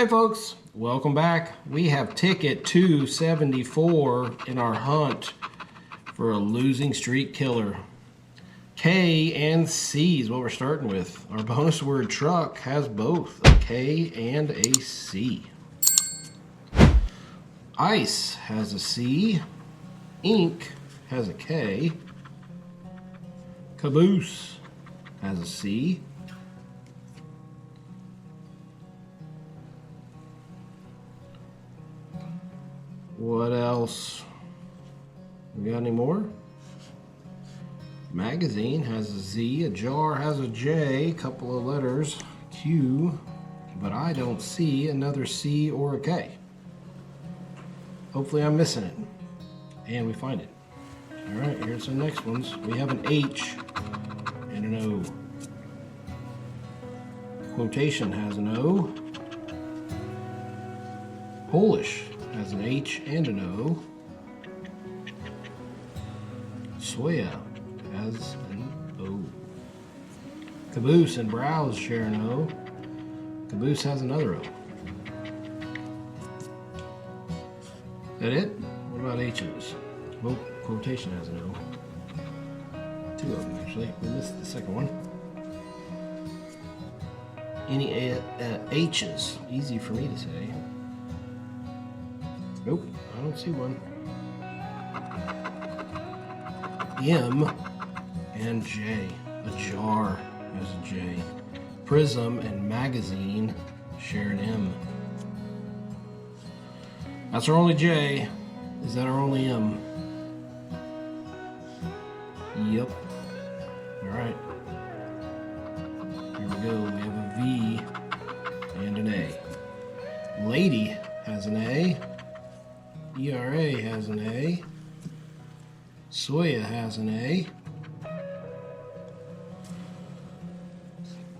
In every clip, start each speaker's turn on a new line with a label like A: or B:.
A: Hey folks, welcome back. We have ticket 274 in our hunt for a losing streak killer. K and C is what we're starting with. Our bonus word truck has both a K and a C. Ice has a C. Ink has a K. Caboose has a C. What else? We got any more? Magazine has a Z, a jar has a J, a couple of letters, Q, but I don't see another C or a K. Hopefully I'm missing it. And we find it. Alright, here's the next ones. We have an H and an O. Quotation has an O. Polish has an H and an O. Soya has an O. Caboose and browse share an O. Caboose has another O. Is that it? What about H's? Well, quotation has an O. Two of them actually. We missed the second one. Any H's? Easy for me to say. Nope, I don't see one. M and J. A jar has a J. Prism and magazine share an M. That's our only J. Is that our only M? Yep. Alright. Here we go. We have a V and an A. Lady has an A. ERA has an A. Soya has an A.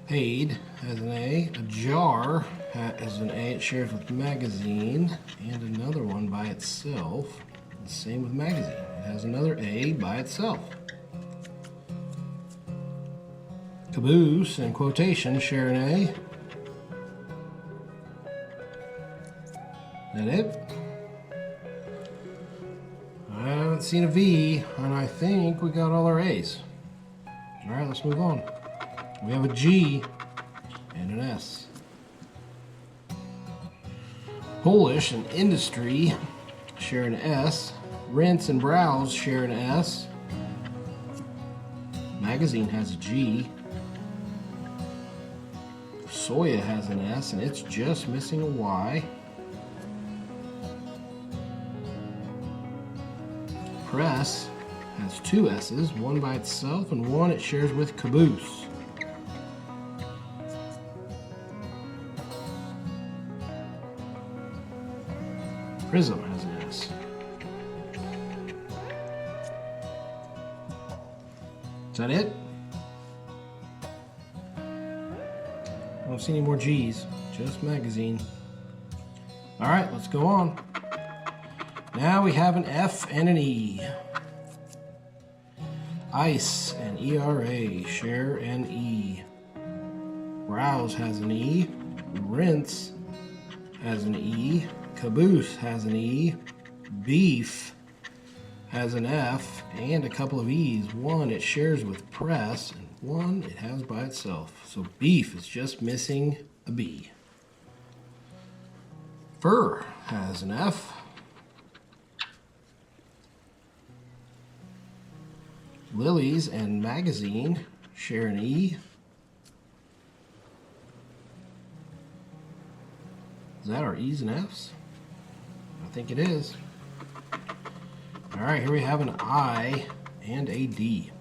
A: Paid has an A. A jar has an A. It shares with magazine. And another one by itself. The same with magazine. It has another A by itself. Caboose and quotation share an A. Is that it? I haven't seen a V, and I think we got all our A's. Alright, let's move on. We have a G and an S. Polish and industry share an S. Rinse and browse share an S. Magazine has a G. Soya has an S, and it's just missing a Y. Press has two S's, one by itself and one it shares with caboose. Prism has an S. Is that it? I don't see any more G's, just magazine. Alright, let's go on. Now we have an F and an E. Ice and ERA share an E. Browse has an E. Rinse has an E. Caboose has an E. Beef has an F and a couple of E's. One it shares with press and one it has by itself. So beef is just missing a B. Fur has an F. Lilies and magazine share an E. Is that our E's and F's? I think it is. Alright, here we have an I and a D.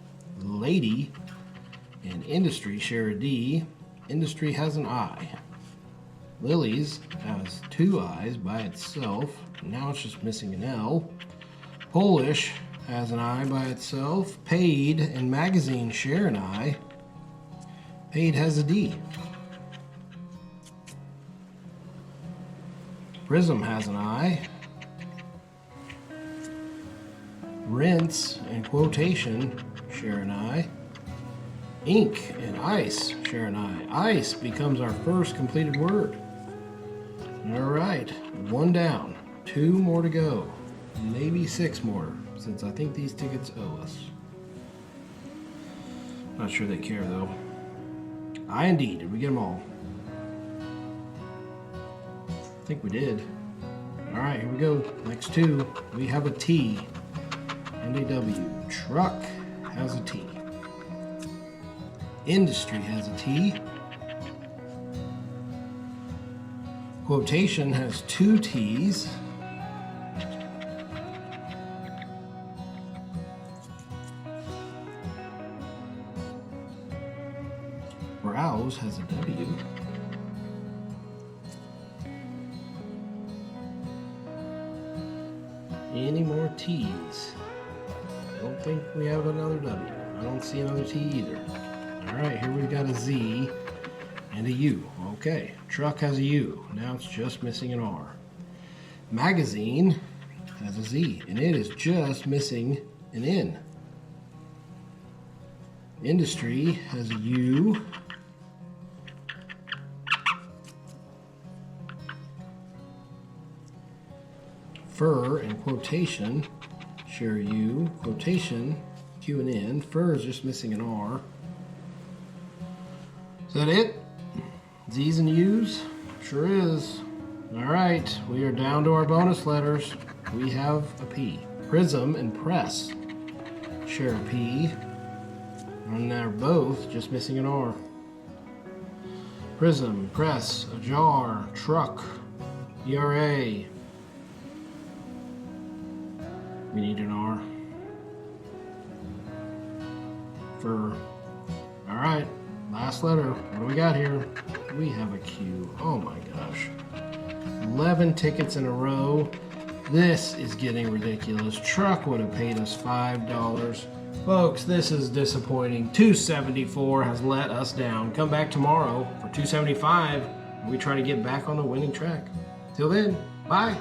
A: Lady and industry share a D. Industry has an I. Lilies has two I's by itself. Now it's just missing an L. Polish has an I by itself. Paid and magazine share an I. Paid has a D. Prism has an I. Rinse and quotation share an I. Ink and ice share an I. Ice becomes our first completed word. All right, 1 down, 2 more to go. Maybe 6 more, since I think these tickets owe us. Not sure they care though. I and D, did we get them all? I think we did. All right, here we go. Next 2, we have a T and a W. Truck has a T. Industry has a T. Quotation has 2 T's. Browse has a W. Any more T's? I don't think we have another W. I don't see another T either. All right, here we've got a Z and a U. Okay, truck has a U. Now it's just missing an R. Magazine has a Z, and it is just missing an N. Industry has a U. Fur and quotation share U. Quotation, Q and N. Fur is just missing an R. Is that it? Z's and U's? Sure is. All right, we are down to our bonus letters. We have a P. Prism and press share a P. And they're both just missing an R. Prism, press, ajar, truck, ERA. We need an R. Fur. All right, last letter. What do we got here? We have a Q. Oh my gosh. 11 tickets in a row. This is getting ridiculous. Truck would have paid us $5. Folks, this is disappointing. 274 has let us down. Come back tomorrow for 275. We try to get back on the winning track. Till then, bye.